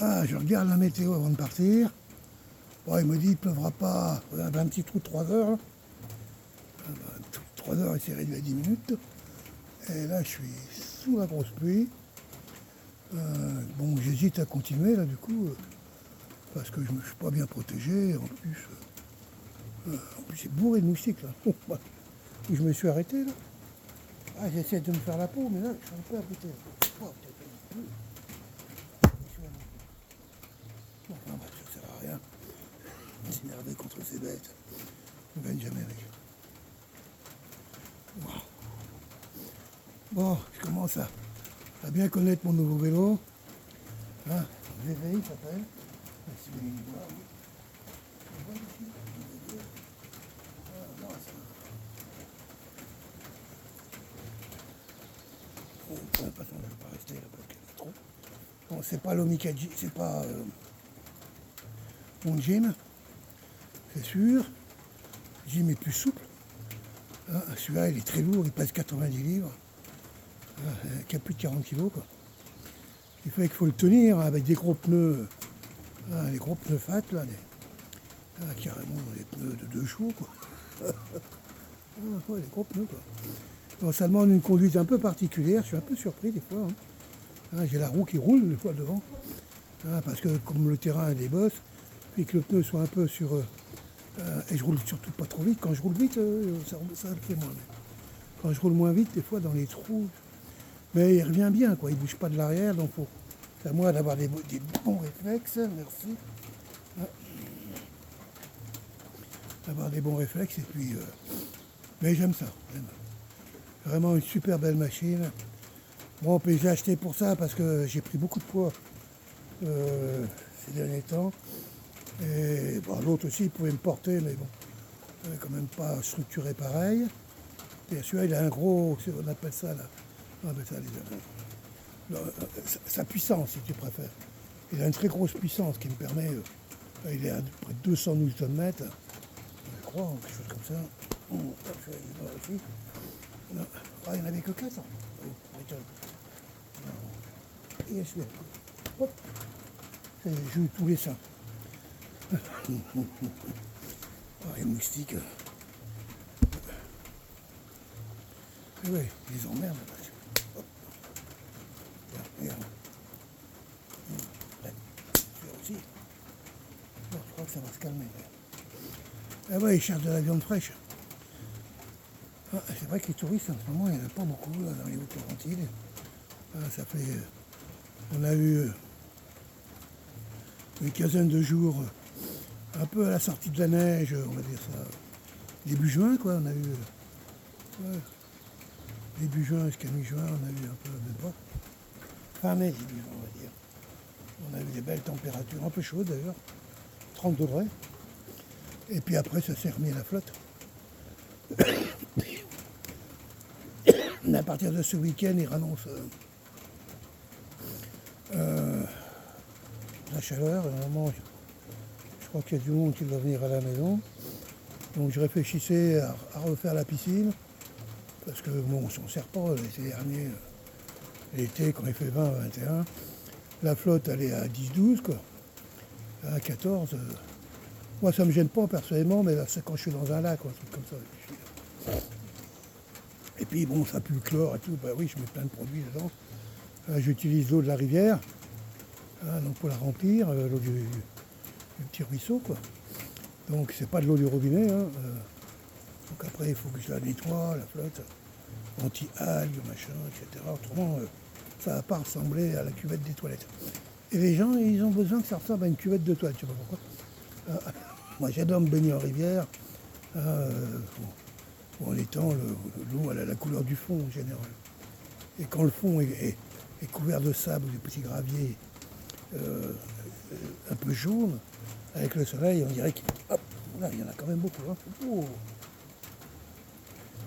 Ah, je regarde la météo avant de partir. Bon, il me dit il pleuvra pas. On a un petit trou de 3 heures. Là. 3 heures, il s'est réduit à 10 minutes. Et là, je suis sous la grosse pluie. Bon, j'hésite à continuer là du coup, parce que je ne suis pas bien protégé. En plus c'est bourré de moustiques là. Je me suis arrêté là. Ah, j'essaie de me faire la peau, mais là, je suis un peu arrêté. Oh, enfin, bref, ça sert à rien. S'énerver contre ces bêtes. On ne gagne jamais avec. Wow. Bon, je commence à bien connaître mon nouveau vélo. Hein, VVI s'appelle. Si vous voulez le voir, oui. On voit ici, non, bon, de toute façon, je ne vais pas rester là parce qu'il y a trop. Bon, c'est pas l'Omikaji, c'est pas mon gym, c'est sûr. Le gym est plus souple. Hein, celui-là, il est très lourd, il pèse 90 livres. Qui a plus de 40 kilos, quoi. Il fait qu'il faut le tenir avec des gros pneus, les gros pneus fat, là, carrément des pneus de 2 chevaux, quoi. Ouais, les gros pneus, quoi. Bon, ça demande une conduite un peu particulière, je suis un peu surpris des fois. J'ai la roue qui roule des fois devant, parce que comme le terrain a des bosses, puis que le pneu soit un peu sur... et je roule surtout pas trop vite, quand je roule vite, ça le fait moins. Mais quand je roule moins vite, des fois dans les trous... Mais il revient bien, quoi. Il ne bouge pas de l'arrière, donc c'est à moi d'avoir des bons réflexes, merci. D'avoir des bons réflexes, et puis... mais j'aime ça, j'aime. Vraiment une super belle machine. Bon, puis j'ai acheté pour ça parce que j'ai pris beaucoup de poids ces derniers temps. Et bon, l'autre aussi, il pouvait me porter, mais bon, il n'est quand même pas structuré pareil. Et celui-là, il a un gros, on appelle ça là, on appelle ça sa puissance, si tu préfères. Il a une très grosse puissance qui me permet, il est à près de 200 Nm, je crois, ou quelque chose comme ça. Je vais aller voir ici. Non. Ah, il n'y en avait que 4. Et celui-là. Hop. Je joue tous les seins. Ah, les moustiques. Oui, ils les emmerdent. Hop. Regarde. Celui-là aussi. Bon, je crois que ça va se calmer. Ah ouais, ils cherchent de la viande fraîche. Ah, c'est vrai que les touristes, en ce moment, il n'y en a pas beaucoup là, dans les Hautes-Laurentides. Ça fait... on a eu une quinzaine de jours, un peu à la sortie de la neige, on va dire ça, début juin, quoi. On a eu... début juin jusqu'à mi-juin, on a eu un peu de bas. Fin mai, début juin, on va dire. On a eu des belles températures, un peu chaudes d'ailleurs, 30 degrés. Et puis après, ça s'est remis à la flotte. À partir de ce week-end, ils annoncent la chaleur. Normalement, je crois qu'il y a du monde qui va venir à la maison. Donc je réfléchissais à refaire la piscine. Parce que bon, on s'en sert pas l'été dernier. L'été, quand il fait 20, 21, la flotte, elle est à 10-12, quoi. À 14. Moi, ça me gêne pas personnellement, mais là, c'est quand je suis dans un lac, ou un truc comme ça. Et puis, bon, ça pue le chlore et tout. Bah oui, je mets plein de produits dedans. J'utilise l'eau de la rivière, donc pour la remplir, l'eau du petit ruisseau, quoi. Donc, c'est pas de l'eau du robinet. Donc après, il faut que je la nettoie, la flotte, anti-algues, machin, etc. Autrement, ça va pas ressembler à la cuvette des toilettes. Et les gens, ils ont besoin que ça ressemble à une cuvette de toilette, je sais pas pourquoi. Moi, j'adore me baigner en rivière. En étant, l'eau, elle a la couleur du fond en général. Et quand le fond est couvert de sable ou de petits graviers un peu jaunes, avec le soleil, on dirait qu'il y en a quand même beaucoup. Hein. Oh.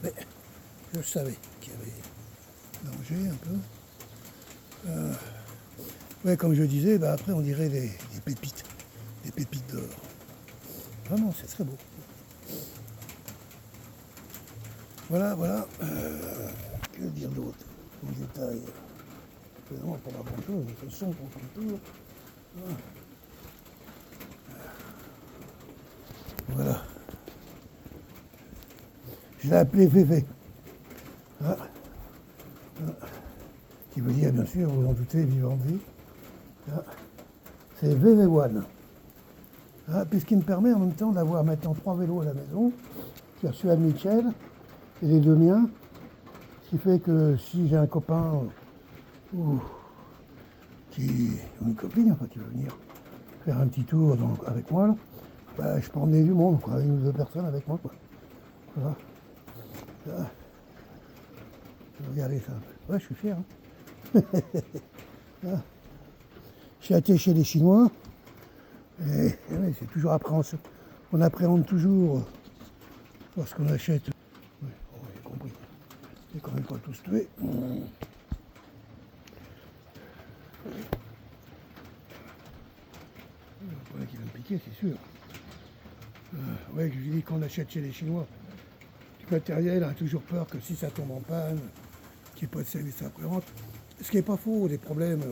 Mais je savais qu'il y avait danger un peu. Ouais, comme je disais, bah, après on dirait des pépites d'or. Vraiment, c'est très beau. Voilà. Que dire d'autre en détail? Vraiment pas grand chose, il fait sombre tout le tour. Voilà. Je l'ai appelé VV. Ah. Ah. Qui veut dire, bien sûr, vous en doutez, Vivendi. Ah. C'est VV1. Ah, puisqu'il me permet en même temps d'avoir maintenant 3 vélos à la maison. J'ai reçu à Michel et les 2 miens. Ce qui fait que si j'ai un copain ou une copine enfin, qui veut venir faire un petit tour avec moi, là, bah, je peux emmener du monde, quoi, 1 ou 2 personnes avec moi. Quoi. Voilà. Là. Regardez ça. Ouais, je suis fier. Hein. Je suis été chez les Chinois. Et ouais, c'est toujours appréhension. On appréhende toujours lorsqu'on achète. Ouais, j'ai compris. C'est quand même pas tous tués. Voilà qui va me piquer, c'est sûr. Ouais, je lui dis qu'on achète chez les Chinois. Du matériel, on a toujours peur que si ça tombe en panne, qu'il n'y ait pas de service après-vente. Ce qui n'est pas faux, des problèmes,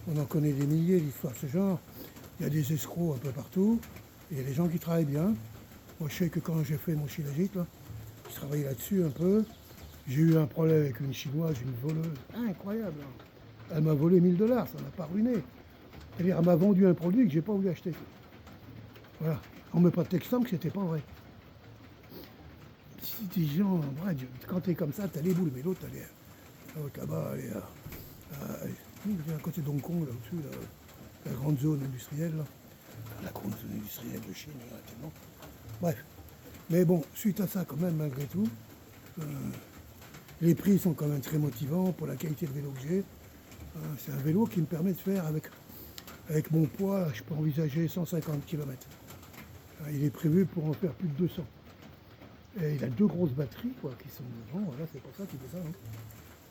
on en connaît des milliers d'histoires de ce genre. Il y a des escrocs un peu partout, et il y a des gens qui travaillent bien. Moi, je sais que quand j'ai fait mon Shilajit, là, je travaillais là-dessus un peu. J'ai eu un problème avec une Chinoise, une voleuse incroyable. Hein. Elle m'a volé 1 000 $, ça m'a pas ruiné. C'est-à-dire, elle m'a vendu un produit que j'ai pas voulu acheter. Voilà. On me prétextant que c'était pas vrai. Si des gens, ouais, quand tu es comme ça, tu as les boules, mais l'autre, elle est là-bas, elle est à côté d'Hong Kong, là au-dessus, là, la grande zone industrielle, là. La grande zone industrielle de Chine, là, tellement. Bref. Mais bon, suite à ça, quand même, malgré tout, les prix sont quand même très motivants pour la qualité de vélo que j'ai. C'est un vélo qui me permet de faire, avec mon poids, je peux envisager 150 km. Il est prévu pour en faire plus de 200. Et il a 2 grosses batteries quoi, qui sont devant, voilà, c'est pour ça qu'il fait ça. Hein.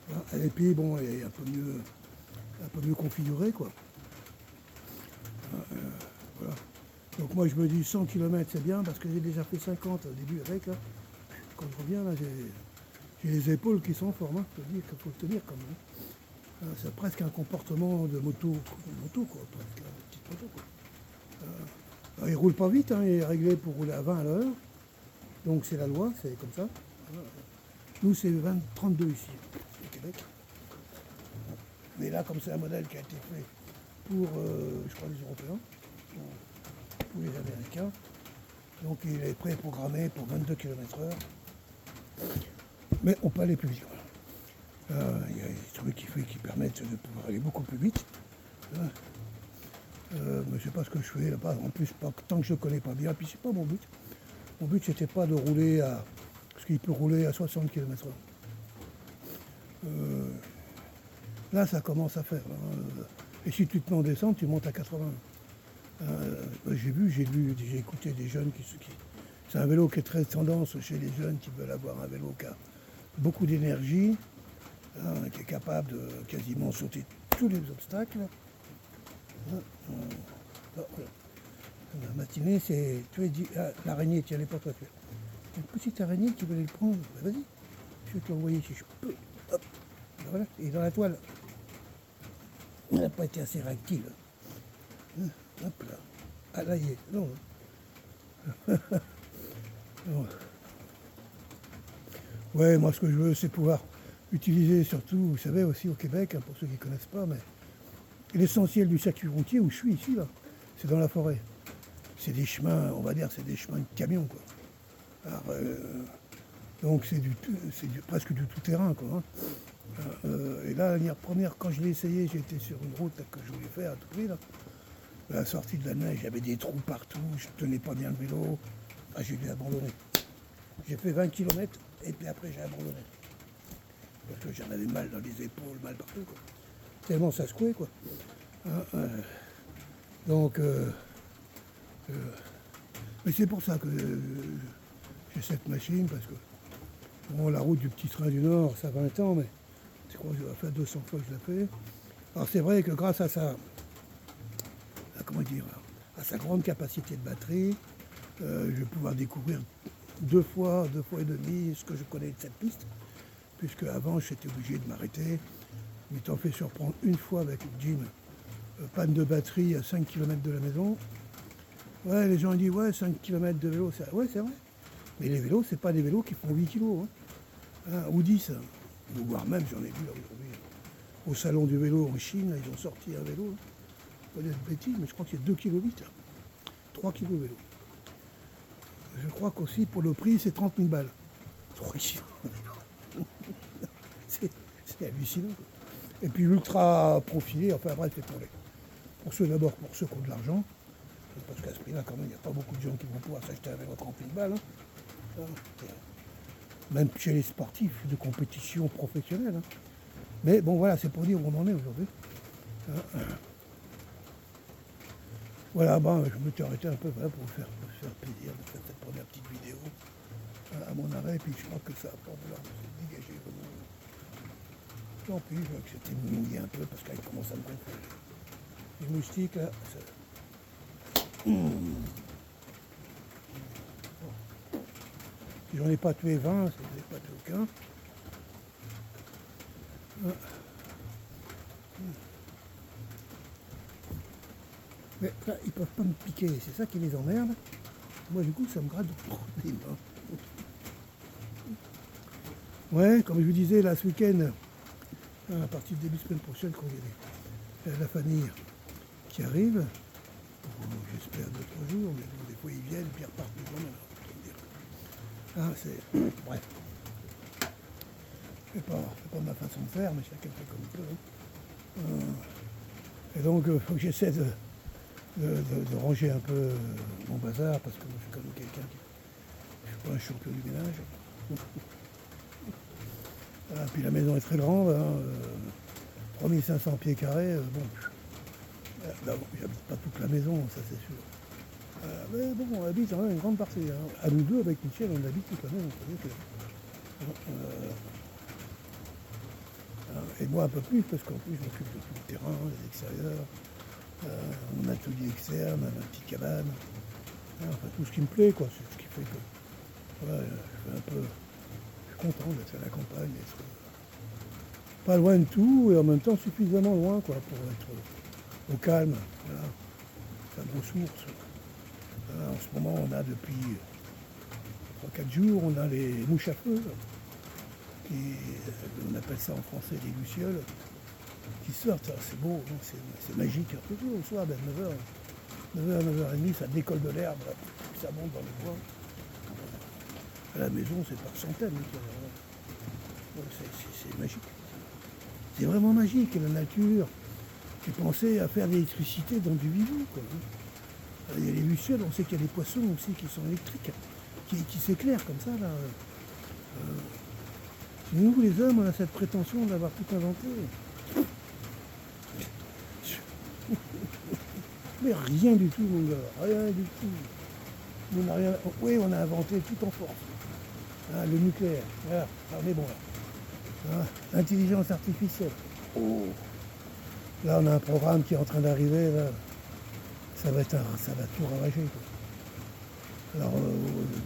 Voilà. Et puis bon, il est un peu mieux configuré quoi. Voilà. Donc moi je me dis 100 km c'est bien parce que j'ai déjà fait 50 au début avec. Là. Quand je reviens là, j'ai les épaules qui sont en forme, hein. Je peux dire qu'il faut le tenir quand même. C'est presque un comportement de moto quoi, presque une petite moto quoi. Il roule pas vite, hein, il est réglé pour rouler à 20 à l'heure. Donc c'est la loi, c'est comme ça. Nous c'est 32 ici, au Québec. Mais là, comme c'est un modèle qui a été fait pour, je crois, les Européens, pour les Américains, donc il est pré-programmé pour 22 km/h. Mais on peut aller plus vite. Il y a des trucs qui permettent de pouvoir aller beaucoup plus vite. Mais je ne sais pas ce que je fais là-bas. En plus, tant que je ne connais pas bien, puis c'est pas mon but. Mon but, c'était pas de rouler à... Parce qu'il peut rouler à 60 km/h. Là, ça commence à faire. Hein. Et si tu te mets en descente, tu montes à 80. J'ai vu, j'ai écouté des jeunes qui... C'est un vélo qui est très tendance chez les jeunes qui veulent avoir un vélo qui a beaucoup d'énergie, hein, qui est capable de quasiment sauter tous les obstacles. La matinée, c'est. Tu vois, l'araignée, tiens, elle n'est pas toi. Une petite araignée qui veut le prendre. Ben, vas-y, je vais te l'envoyer si je peux. Hop, ben, voilà, il est dans la toile. Elle n'a pas été assez réactive. Hop là. Ah là, il est. Non. Non. Ouais, moi, ce que je veux, c'est pouvoir utiliser, surtout, vous savez, aussi au Québec, hein, pour ceux qui ne connaissent pas, mais l'essentiel du circuit routier où je suis ici, là, c'est dans la forêt. C'est des chemins, on va dire, c'est des chemins de camion, quoi. Alors, donc c'est presque du tout-terrain, quoi. Hein. Et là, l'année première, quand je l'ai essayé, j'étais sur une route là, que je voulais faire à tout prix, là. À la sortie de la neige, il y avait des trous partout, je ne tenais pas bien le vélo. Ah, j'ai dû abandonner. J'ai fait 20 km et puis après j'ai abandonné. Parce que j'en avais mal dans les épaules, mal partout, quoi. Tellement ça secouait, quoi. Donc, mais c'est pour ça que j'ai cette machine, parce que bon, la route du petit train du Nord, ça a 20 ans, mais je crois que ça va faire 200 fois que je l'ai fait. Alors c'est vrai que grâce à à sa grande capacité de batterie, je vais pouvoir découvrir deux fois et demi ce que je connais de cette piste, puisque avant j'étais obligé de m'arrêter, m'étant fait surprendre une fois avec Jim panne de batterie à 5 km de la maison. Ouais, les gens disent, ouais, 5 km de vélo, ouais, c'est vrai. Mais les vélos, c'est pas des vélos qui font 8 kilos, ou 10. Ou voire même, j'en ai vu là, aujourd'hui, au salon du vélo en Chine, là, ils ont sorti un vélo. Pas de bêtises, mais je crois qu'il y a 2 kg 8, 3 kg vélo. Je crois qu'aussi, pour le prix, c'est 30 000 balles. 3 kg. C'est hallucinant. Et puis ultra profilé, enfin bref, c'est pour ceux d'abord, pour ceux qui ont de l'argent. Parce qu'à ce prix-là, quand même, il n'y a pas beaucoup de gens qui vont pouvoir s'acheter un vélo à 30 000 balles. Même chez les sportifs de compétition professionnelle. Mais bon, voilà, c'est pour dire où on en est aujourd'hui. Voilà, je me suis arrêté un peu pour vous faire plaisir de faire cette première petite vidéo à mon arrêt. Et puis je crois que ça va pas vouloir se dégager vraiment. Tant pis, je vois que c'était mouillé un peu parce qu'elle commence à me gonfler. Les moustiques, là, ça... Si j'en ai pas tué 20, si j'en ai pas tué aucun. Mais là, ils peuvent pas me piquer, c'est ça qui les emmerde. Moi, du coup, ça me gratte les mains. Ouais, comme je vous disais, là, ce week-end, à partir du début de semaine prochaine, quand il y a la famille qui arrive, j'espère 2-3 jours, mais bon, des fois ils viennent, puis ils repartent le lendemain. C'est... Bref. C'est pas ma façon de faire, mais chacun fait comme il peut. Et donc, il faut que j'essaie de ranger un peu mon bazar, parce que moi, je suis quand même quelqu'un qui... Je suis pas un champion du ménage. Puis la maison est très grande, 3500 pieds carrés, j'habite pas toute la maison, ça c'est sûr. Mais bon, on habite quand même une grande partie. À nous deux, avec Michel, on habite toute la maison. Et moi un peu plus, parce qu'en plus je m'occupe de tout le terrain, les extérieurs, mon atelier externe, ma petite cabane, enfin tout ce qui me plaît, quoi. C'est ce qui fait que je suis un peu... Je suis content d'être à la campagne, d'être pas loin de tout et en même temps suffisamment loin, quoi, pour être au calme. Voilà. Ça me ressource. En ce moment, on a depuis 3-4 jours, on a les mouches à feu, on appelle ça en français les lucioles, qui sortent. C'est beau, hein, c'est magique. Toujours au soir, 9h, 9h30, ça décolle de l'herbe, ça monte dans les bois. À la maison, c'est par centaines. C'est magique. C'est vraiment magique, la nature. J'ai pensé à faire de l'électricité dans du vivant, quoi. Il y a les lucioles, on sait qu'il y a des poissons aussi qui sont électriques, qui s'éclairent comme ça, là. Nous, les hommes, on a cette prétention d'avoir tout inventé. Mais rien du tout, mon gars, rien du tout. On a rien... Oui, on a inventé tout en force. Le nucléaire, voilà, on est bon là. L'intelligence artificielle. Oh. Là, on a un programme qui est en train d'arriver, là. Ça va tout ravager, quoi. Alors,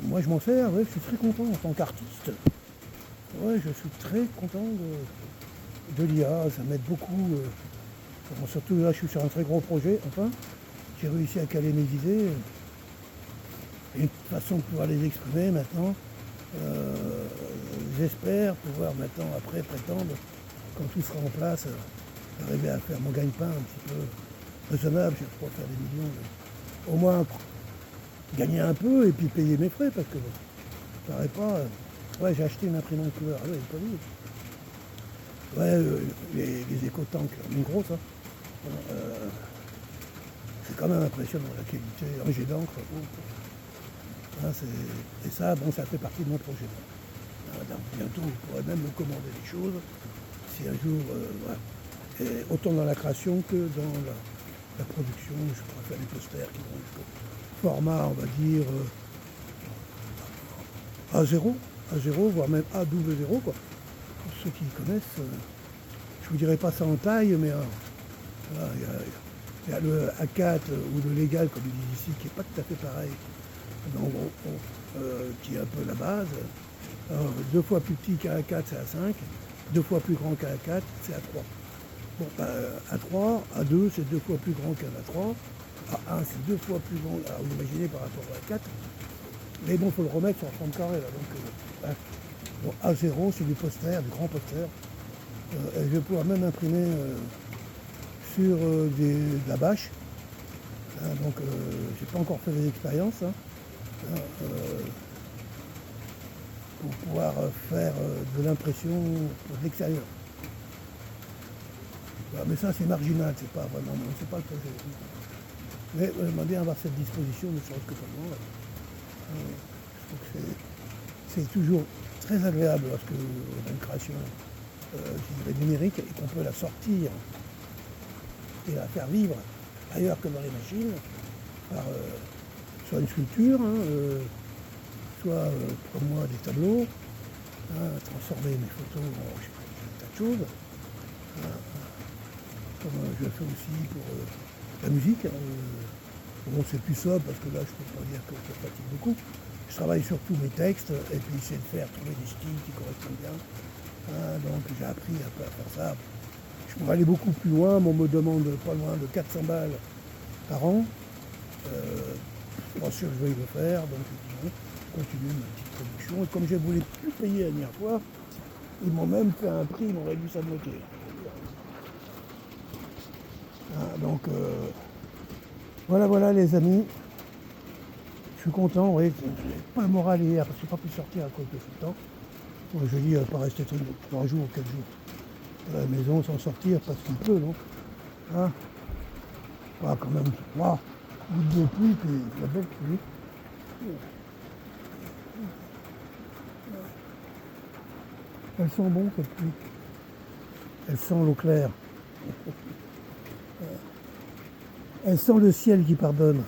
moi, je m'en sers, ouais, je suis très content en tant qu'artiste. Ouais, je suis très content de l'IA, ça m'aide beaucoup. Surtout là, je suis sur un très gros projet, enfin. J'ai réussi à caler mes idées. Et une façon de pouvoir les exprimer maintenant. J'espère pouvoir maintenant, après, prétendre, quand tout sera en place, arriver à faire mon gagne-pain un petit peu raisonnable. Je ne vais pas faire des millions, mais au moins gagner un peu et puis payer mes frais, parce que ça paraît pas... Ouais, j'ai acheté une imprimante couleur. Ah ouais, pas vu. Ouais, les éco-tanks, une grosse, hein. C'est quand même impressionnant la qualité. J'ai d'encre. Et ça, bon, ça fait partie de mon projet. Donc, bientôt, vous pourrez même me commander des choses. Si un jour, voilà. Et autant dans la création que dans la production, je pourrais faire des posters qui vont jusqu'au format, on va dire, A0, voire même AW0, quoi. Pour ceux qui connaissent, je vous dirai pas ça en taille, mais voilà, il y a le A4 ou le légal, comme ils disent ici, qui n'est pas tout à fait pareil, donc, qui est un peu la base. Alors, 2 fois plus petit qu'un A4, c'est A5, 2 fois plus grand qu'un A4, c'est A3. Bon, ben, A3, A2, c'est 2 fois plus grand qu'un A3. A1, c'est 2 fois plus grand, à vous imaginez, par rapport à A4. Mais bon, il faut le remettre sur 30 carrés, là. Donc, hein. Bon, A0, c'est du poster, du grand poster. Et je vais pouvoir même imprimer sur de la bâche. Hein, donc, j'ai pas encore fait les expériences. Hein, pour pouvoir faire de l'impression pour l'extérieur. Voilà, mais ça, c'est marginal, c'est pas vraiment, c'est pas le projet. Mais j'aimerais bien avoir cette disposition, ne serait-ce que pour moi. Je trouve que c'est toujours très agréable lorsque on a une création je dirais, numérique et qu'on peut la sortir et la faire vivre ailleurs que dans les machines, par soit une sculpture, hein, soit pour moi des tableaux, hein, transformer mes photos en je sais pas, un tas de choses. Hein, comme je le fais aussi pour la musique. Hein, bon, c'est plus ça parce que là, je ne peux pas dire que ça fatigue beaucoup. Je travaille sur tous mes textes et puis essayer de faire trouver des styles qui correspondent bien. Hein, donc j'ai appris un peu à faire ça. Je pourrais aller beaucoup plus loin, mais on me demande pas loin de 400 balles par an. Je suis pas sûr que je vais le faire, donc je continue ma petite production. Et comme je voulais plus payer la dernière fois, ils m'ont même fait un prix, ils m'ont réduit ça de moitié. Ah, donc voilà les amis. Je suis content, oui. J'ai pas le moral hier parce que j'ai pas pu sortir à cause de ce temps. Donc, je dis pas rester 3 jours ou 4 jours à la maison sans sortir parce qu'il pleut, donc. Hein, pas quand même 3 gouttes de pluie, puis la belle pluie. Elle sent bon cette pluie. Elle sent l'eau claire. Elle sent le ciel qui pardonne.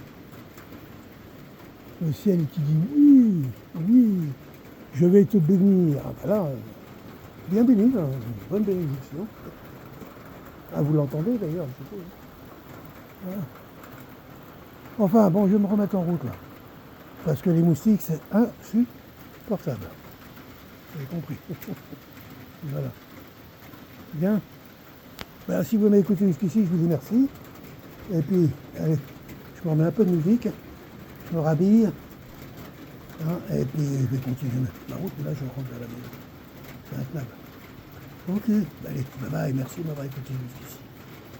Le ciel qui dit oui, oui, je vais te bénir. Ah ben là, bien béni, là, une bonne bénédiction. Ah, vous l'entendez d'ailleurs, je suppose. Voilà. Enfin, bon, je vais me remettre en route là. Parce que les moustiques, c'est insupportable. Vous avez compris. Voilà. Bien. Ben, si vous m'avez écouté jusqu'ici, je vous dis merci. Et puis, allez, je me remets un peu de musique. Je me rhabille. Hein, et puis, je vais continuer ma route. Et là, je rentre à la maison. C'est intenable. Ok. Allez, bye bye. Merci de m'avoir écouté jusqu'ici.